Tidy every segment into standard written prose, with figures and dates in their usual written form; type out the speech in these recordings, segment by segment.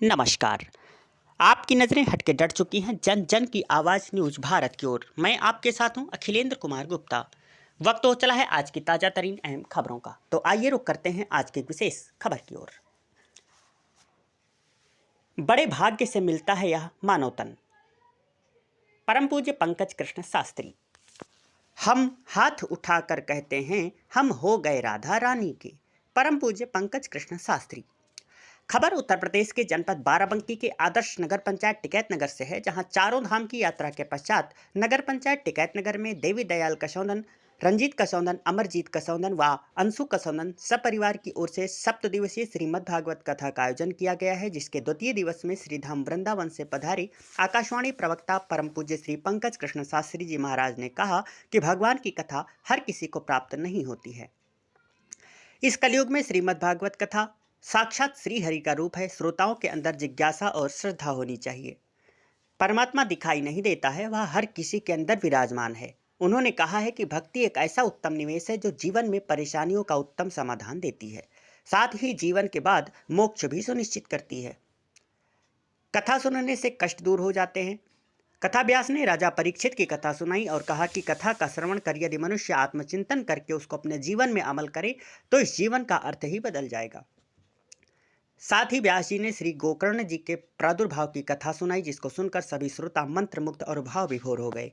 नमस्कार। आपकी नज़रें हटके डट चुकी हैं जन जन की आवाज़ न्यूज़ भारत की ओर। मैं आपके साथ हूं अखिलेंद्र कुमार गुप्ता। वक्त हो चला है आज की ताज़ा तरीन अहम खबरों का, तो आइए रुक करते हैं आज की विशेष खबर की ओर। बड़े भाग्य से मिलता है यह मानव तन। परम पूज्य पंकज कृष्ण शास्त्री। हम हाथ उठाकर कहते हैं हम हो गए राधा रानी के। परम पूज्य पंकज कृष्ण शास्त्री। खबर उत्तर प्रदेश के जनपद बाराबंकी के आदर्श नगर पंचायत टिकैतनगर से है, जहां चारों धाम की यात्रा के पश्चात नगर पंचायत टिकैतनगर में देवी दयाल कसौंदन, रंजीत कसौंदन, अमरजीत कसौंदन व अंशु कसौंदन सपरिवार की ओर से सप्त दिवसीय श्रीमद् भागवत कथा का आयोजन किया गया है, जिसके द्वितीय दिवस में श्रीधाम वृंदावन से पधारी आकाशवाणी प्रवक्ता परम पूज्य श्री पंकज कृष्ण शास्त्री जी महाराज ने कहा कि भगवान की कथा हर किसी को प्राप्त नहीं होती है। इस कलयुग में श्रीमद् भागवत कथा साक्षात श्री हरि का रूप है। श्रोताओं के अंदर जिज्ञासा और श्रद्धा होनी चाहिए। परमात्मा दिखाई नहीं देता है, वह हर किसी के अंदर विराजमान है। उन्होंने कहा है कि भक्ति एक ऐसा उत्तम निवेश है जो जीवन में परेशानियों का उत्तम समाधान देती है, साथ ही जीवन के बाद मोक्ष भी सुनिश्चित करती है। कथा सुनने से कष्ट दूर हो जाते हैं। कथा व्यास ने राजा परीक्षित की कथा सुनाई और कहा कि कथा का श्रवण कर यदि मनुष्य आत्मचिंतन करके उसको अपने जीवन में अमल करे तो इस जीवन का अर्थ ही बदल जाएगा। साथ ही व्यास जी ने श्री गोकर्ण जी के प्रादुर्भाव की कथा सुनाई, जिसको सुनकर सभी श्रोता मंत्रमुग्ध और भाव विभोर हो गए।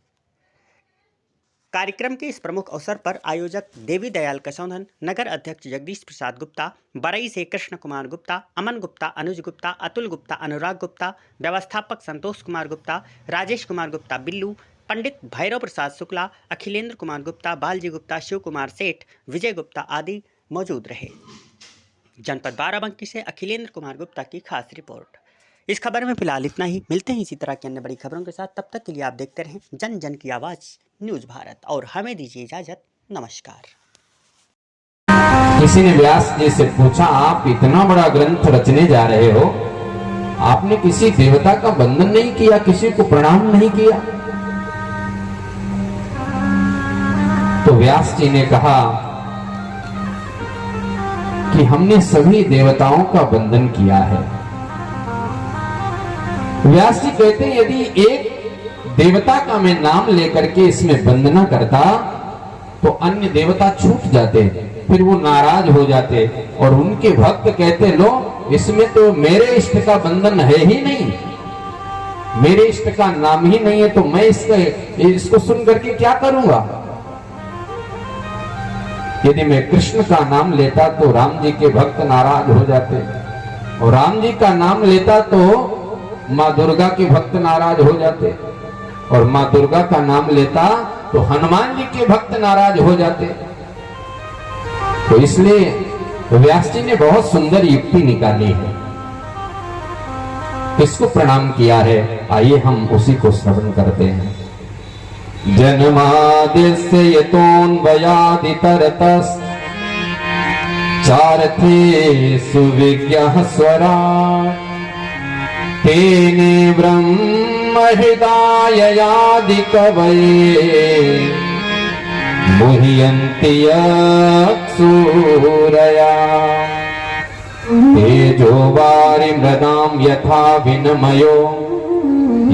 कार्यक्रम के इस प्रमुख अवसर पर आयोजक देवी दयाल कसौंदन, नगर अध्यक्ष जगदीश प्रसाद गुप्ता, बरई से कृष्ण कुमार गुप्ता, अमन गुप्ता, अनुज गुप्ता, अतुल गुप्ता, अनुराग गुप्ता, व्यवस्थापक संतोष कुमार गुप्ता, राजेश कुमार गुप्ता बिल्लू, पंडित भैरव प्रसाद शुक्ला, अखिलेंद्र कुमार गुप्ता, बालजी गुप्ता, शिव कुमार सेठ, विजय गुप्ता आदि मौजूद रहे। जनपद बाराबंकी से अखिलेंद्र कुमार गुप्ता की खास रिपोर्ट। इस खबर में फिलहाल इतना ही। मिलते हैं इसी तरह की अन्य बड़ी खबरों के साथ। तब तक के लिए आप देखते रहें जन जन की आवाज़ न्यूज़ भारत और हमें दीजिए इजाज़त। नमस्कार। किसी ने व्यास जी से पूछा, आप इतना बड़ा ग्रंथ रचने जा रहे हो, आपने किसी देवता का वंदन नहीं किया, किसी को प्रणाम नहीं किया? तो व्यास जी ने कहा कि हमने सभी देवताओं का वंदन किया है। व्यास जी कहते हैं, यदि एक देवता का मैं नाम लेकर के इसमें वंदना करता तो अन्य देवता छूट जाते, फिर वो नाराज हो जाते और उनके भक्त कहते, लो इसमें तो मेरे इष्ट का वंदन है ही नहीं, मेरे इष्ट का नाम ही नहीं है, तो मैं इसको सुन करके क्या करूंगा? यदि मैं कृष्ण का नाम लेता तो राम जी के भक्त नाराज हो जाते, और राम जी का नाम लेता तो माँ दुर्गा के भक्त नाराज हो जाते, और माँ दुर्गा का नाम लेता तो हनुमान जी के भक्त नाराज हो जाते। तो इसलिए व्यास जी ने बहुत सुंदर युक्ति निकाली है, किसको प्रणाम किया है, आइए हम उसी को श्रवण करते हैं। जन्मादिस्य यतोऽन्वयादितरतस् चारथेषु विज्ञः स्वराट् तेने ब्रह्महृदाययादिकवये मुह्यन्ति यत्सूरया तेजो वारिमृदां यथा विनिमयो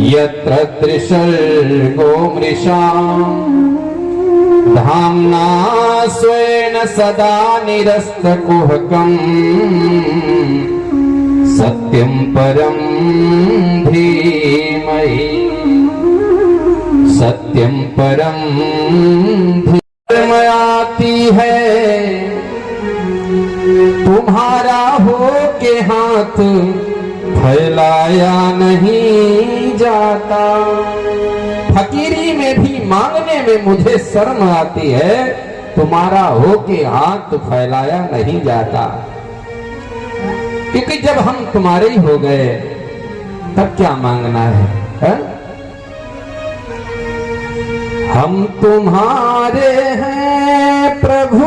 यत्र त्रिसर्गो मृषा धाम्ना स्वेन सदा निरस्तकुहकम् सत्यं परं धीमहि सत्यं परं धीमहि। आती है तुम्हारा हो के हाथ फैलाया नहीं जाता, फकीरी में भी मांगने में मुझे शर्म आती है, तुम्हारा हो के हाथ फैलाया नहीं जाता, क्योंकि जब हम तुम्हारे ही हो गए तब क्या मांगना है? हम तुम्हारे हैं प्रभु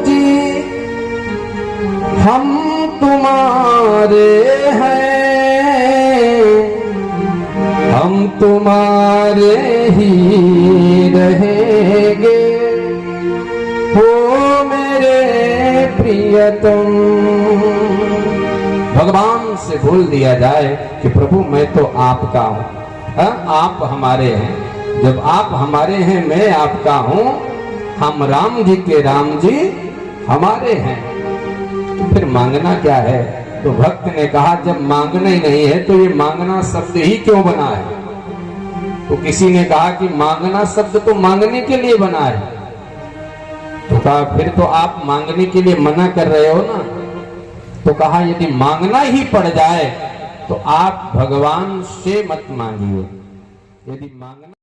जी, हम तुम्हारे हैं, हम तुम्हारे ही रहेंगे, हो मेरे प्रियतम। भगवान से बोल दिया जाए कि प्रभु मैं तो आपका हूं, आप हमारे हैं। जब आप हमारे हैं, मैं आपका हूं, हम राम जी के राम जी हमारे हैं, तो फिर मांगना क्या है? तो भक्त ने कहा जब मांगना ही नहीं है तो ये मांगना शब्द ही क्यों बना है? तो किसी ने कहा कि मांगना शब्द तो मांगने के लिए बना है। तो कहा फिर तो आप मांगने के लिए मना कर रहे हो ना। तो कहा यदि मांगना ही पड़ जाए तो आप भगवान से मत मांगिए। यदि मांगना